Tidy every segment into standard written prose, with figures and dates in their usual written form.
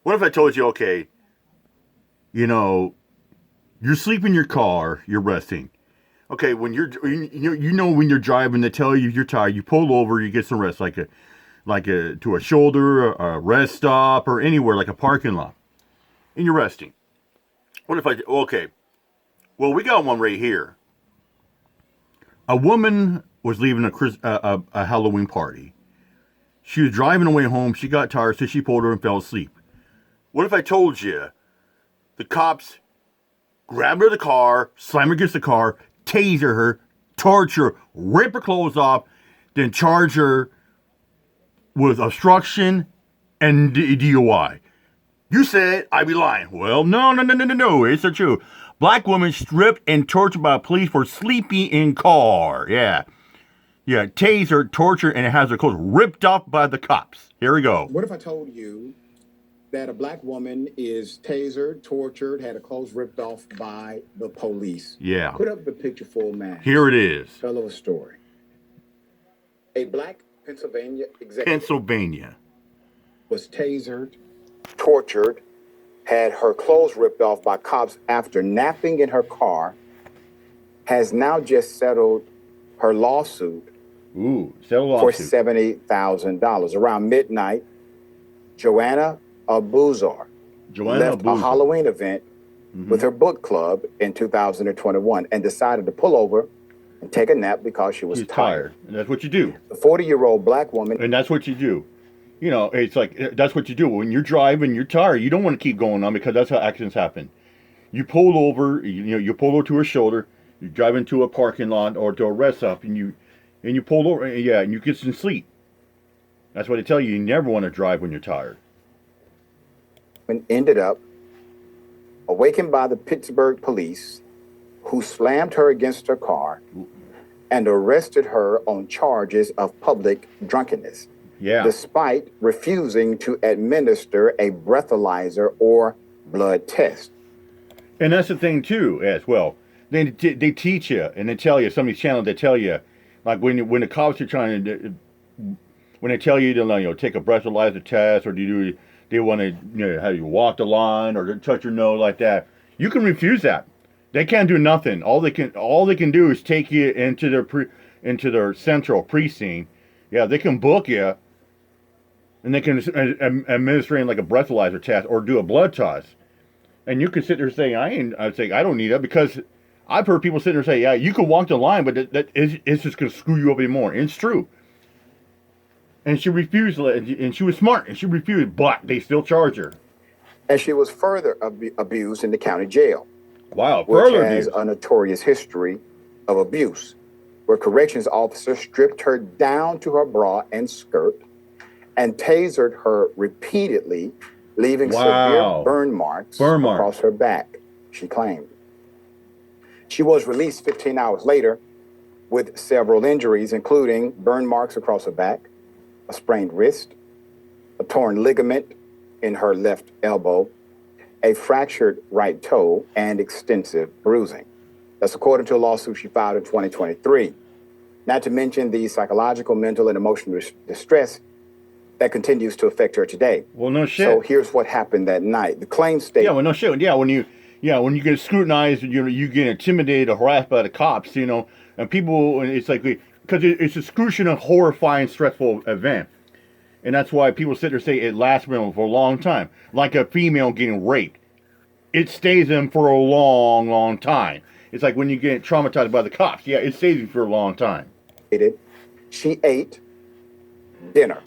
What if I told you, okay, you know, you're sleeping in your car, you're resting. Okay, when you know when you're driving, they tell you you're tired. You pull over, you get some rest, like a to a shoulder, a rest stop, or anywhere like a parking lot, and you're resting. What if I okay? Well, we got one right here. A woman was leaving a Halloween party. She was driving away home. She got tired, so she pulled her and fell asleep. What if I told you the cops grabbed her in the car, slam her against the car, taser her, torture, rip her clothes off, then charge her with obstruction and DUI? You said I'd be lying. Well, no. It's the truth. Black woman stripped and tortured by police for sleeping in car. Yeah. Yeah, taser, torture, and it has her clothes ripped off by the cops. Here we go. What if I told you that a black woman is tasered, tortured, had her clothes ripped off by the police? Yeah. Put up the picture full man. Here it is. Tell a story. A black Pennsylvania executive was tasered, tortured, had her clothes ripped off by cops after napping in her car, has now just settled her lawsuit for $70,000. Around midnight, Joanna Abuzar left a Halloween event with her book club in 2021 and decided to pull over and take a nap because she was tired. And that's what you do. The 40-year-old black woman. And that's what you do. You know, it's like, that's what you do. When you're driving, you're tired. You don't want to keep going on because that's how accidents happen. You pull over, you pull over to her shoulder, you drive into a parking lot or to a rest stop, and you pull over, and you get some sleep. That's what they tell you. You never want to drive when you're tired. And ended up awakened by the Pittsburgh police, who slammed her against her car and arrested her on charges of public drunkenness. Yeah. Despite refusing to administer a breathalyzer or blood test. And that's the thing too, as well. They teach you and they tell you, some of these channels, they tell you, like when the cops are trying to, when they tell you to take a breathalyzer test, or they want to have you walk the line or touch your nose like that. You can refuse that. They can't do nothing. All they can do is take you into their central precinct. Yeah, they can book you, and they can administer like a breathalyzer test or do a blood test. And you can sit there saying, I don't need that, because I've heard people sit there and say, yeah, you can walk the line, but it's just going to screw you up anymore. And it's true. And she refused, and she was smart, and she refused, but they still charge her. And she was further abused in the county jail. Wow, which has a notorious history of abuse, where corrections officers stripped her down to her bra and skirt and tasered her repeatedly, leaving severe burn marks across her back, she claimed. She was released 15 hours later with several injuries, including burn marks across her back, a sprained wrist, a torn ligament in her left elbow, a fractured right toe, and extensive bruising. That's according to a lawsuit she filed in 2023. Not to mention the psychological, mental, and emotional distress that continues to affect her today. Well, no shit. So here's what happened that night. The claim states... Yeah, well, no shit. Yeah, when you get scrutinized, you get intimidated or harassed by the cops, and people, it's like, because it's a excruciating, horrifying, stressful event. And that's why people sit there and say it lasts for a long time. Like a female getting raped. It stays in for a long, long time. It's like when you get traumatized by the cops. Yeah, it stays in for a long time. She ate dinner.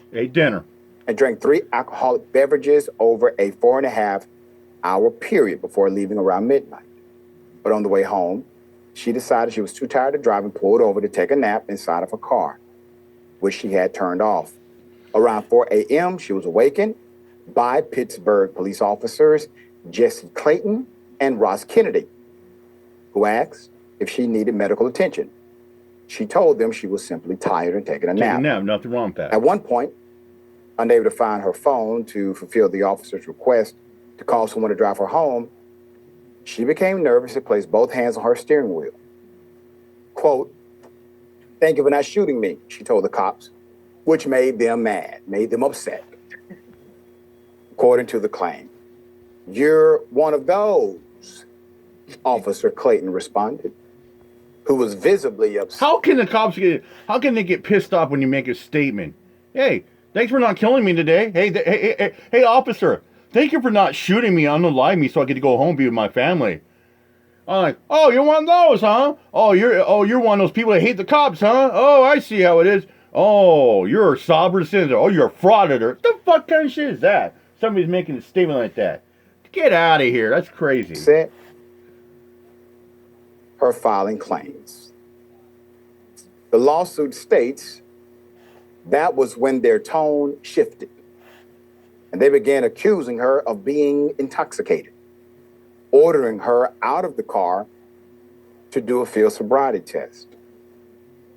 And drank 3 alcoholic beverages over a 4.5-hour period before leaving around midnight. But on the way home, she decided she was too tired to drive and pulled over to take a nap inside of her car, which she had turned off. Around 4 a.m., she was awakened by Pittsburgh police officers Jesse Clayton and Ross Kennedy, who asked if she needed medical attention. She told them she was simply tired and taking a nap. Nothing wrong with that. At one point, unable to find her phone to fulfill the officer's request to call someone to drive her home, she became nervous and placed both hands on her steering wheel. Quote, "Thank you for not shooting me," she told the cops, which made them mad, made them upset. according to the claim. You're one of those, Officer Clayton responded, who was visibly upset. How can they get pissed off when you make a statement? Hey, thanks for not killing me today. Hey, officer, thank you for not shooting me, unalive me, so I get to go home and be with my family. I'm like, oh, you're one of those, huh? You're one of those people that hate the cops, huh? Oh, I see how it is. Oh, you're a sovereign citizen. Oh, you're a frauditor. What the fuck kind of shit is that? Somebody's making a statement like that. Get out of here. That's crazy. Set her filing claims. The lawsuit states that was when their tone shifted, and they began accusing her of being intoxicated, ordering her out of the car to do a field sobriety test,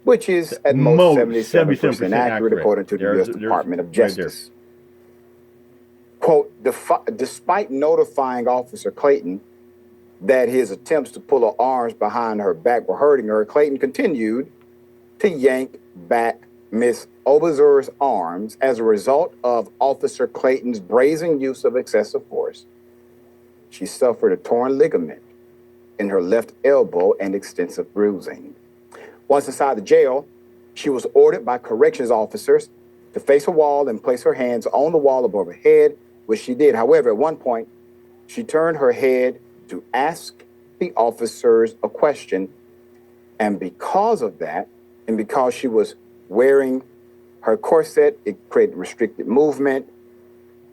which is at most 77% accurate according to the U.S. Department of Justice. Quote, despite notifying Officer Clayton that his attempts to pull her arms behind her back were hurting her, Clayton continued to yank back Miss Obazur's arms as a result of Officer Clayton's brazen use of excessive force. She suffered a torn ligament in her left elbow and extensive bruising. Once inside the jail, she was ordered by corrections officers to face a wall and place her hands on the wall above her head, which she did. However, at one point, she turned her head to ask the officers a question. And because of that, and because she was wearing her corset, it created restricted movement.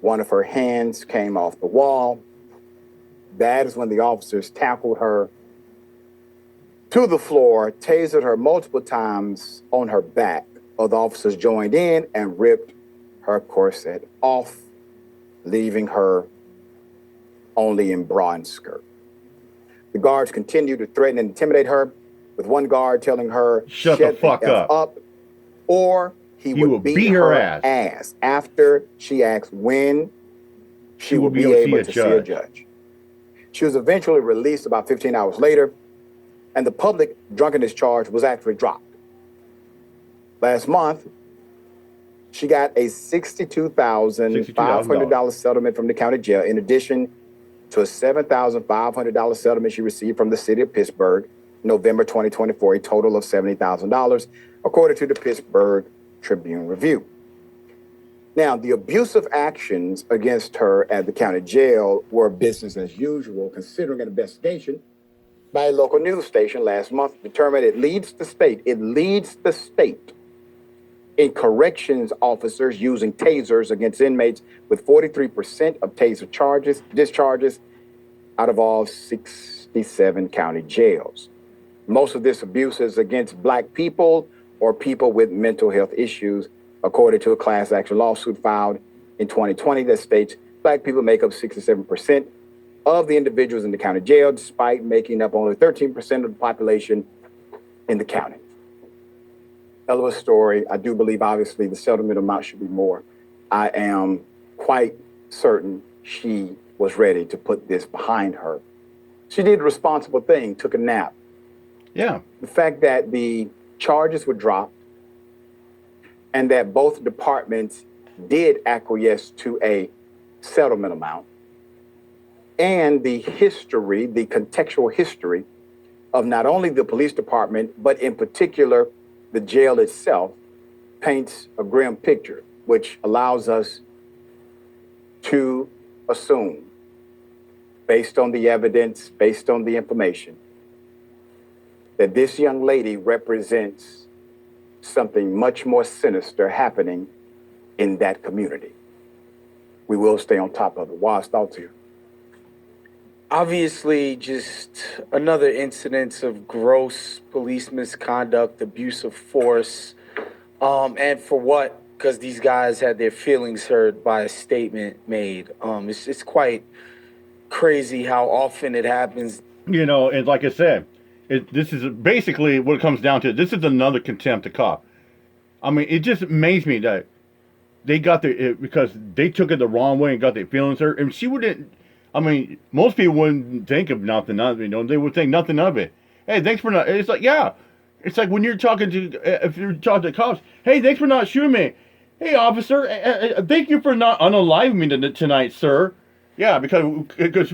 One of her hands came off the wall. That is when the officers tackled her to the floor, tasered her multiple times on her back. Other officers joined in and ripped her corset off, leaving her only in bra and skirt. The guards continued to threaten and intimidate her, with one guard telling her, shut the fuck up, or he would beat her ass after she asked when she would be able to see a judge. She was eventually released about 15 hours later, and the public drunkenness charge was actually dropped. Last month, she got a $62,500 settlement from the county jail, in addition to a $7,500 settlement she received from the city of Pittsburgh, November 2024, a total of $70,000, according to the Pittsburgh Tribune Review. Now, the abusive actions against her at the county jail were business as usual, considering an investigation by a local news station last month determined it leads the state in corrections officers using tasers against inmates, with 43% of taser discharges out of all 67 county jails. Most of this abuse is against Black people or people with mental health issues, according to a class action lawsuit filed in 2020 that states Black people make up 67% of the individuals in the county jail, despite making up only 13% of the population in the county. Hell of a story. I do believe, obviously, the settlement amount should be more. I am quite certain she was ready to put this behind her. She did the responsible thing, took a nap. Yeah. The fact that the charges were dropped and that both departments did acquiesce to a settlement amount, and the history, the contextual history of not only the police department, but in particular, the jail itself, paints a grim picture, which allows us to assume, based on the evidence, based on the information, that this young lady represents something much more sinister happening in that community. We will stay on top of it. Wise thoughts here. Obviously, just another incidence of gross police misconduct, abuse of force, and for what? Because these guys had their feelings hurt by a statement made. It's quite crazy how often it happens. You know, and like I said, this is basically what it comes down to. This is another contempt of cop. I mean, it just amazed me that they got because they took it the wrong way and got their feelings hurt. And she wouldn't. I mean, most people wouldn't think of nothing of it. You know, they would think nothing of it. Hey, thanks for not. It's like, yeah, it's like when you're talking to, if you're talking to cops. Hey, thanks for not shooting me. Hey, officer, thank you for not unaliving me tonight, sir. Yeah, because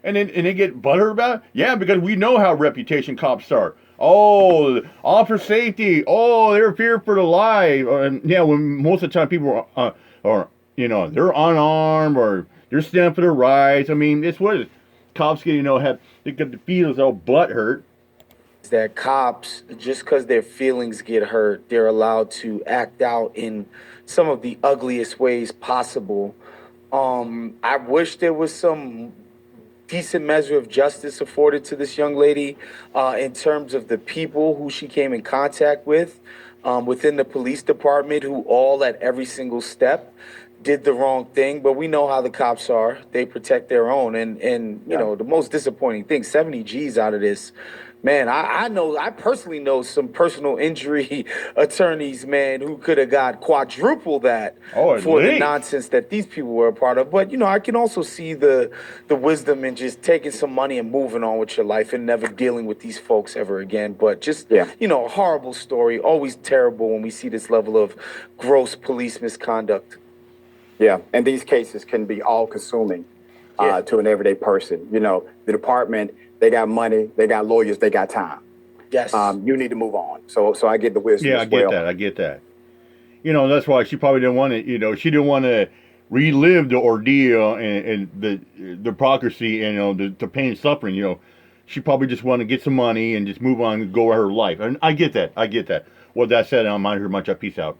and then they get butthurt about it. Yeah, because we know how reputation cops are. Oh, officer safety. Oh, they're feared for the life. And yeah, when most of the time people are they're unarmed or they're standing for their rights. I mean, it's what it is. Cops get have they get the feelings all butthurt. That cops, just because their feelings get hurt, they're allowed to act out in some of the ugliest ways possible. I wish there was some decent measure of justice afforded to this young lady in terms of the people who she came in contact with within the police department, who all at every single step did the wrong thing. But we know how the cops are; they protect their own. And you Yeah. know, the most disappointing thing: 70 G's out of this. Man, I personally know some personal injury attorneys, man, who could have got quadruple that Oh, at for the least. nonsense that these people were a part of. But you know, I can also see the wisdom in just taking some money and moving on with your life and never dealing with these folks ever again. But just Yeah. you know, a horrible story. Always terrible when we see this level of gross police misconduct. Yeah, and these cases can be all-consuming Yeah. to an everyday person. You know, the department, they got money, they got lawyers, they got time. Yes. You need to move on. So I get the wisdom Yeah, as I get well. that. I get that. That's why she probably didn't want to. She didn't want to relive the ordeal and the bureaucracy and the pain and suffering. She probably just wanted to get some money and just move on and go her life. And I get that. I get that. With that said, I'm out here much. Peace out.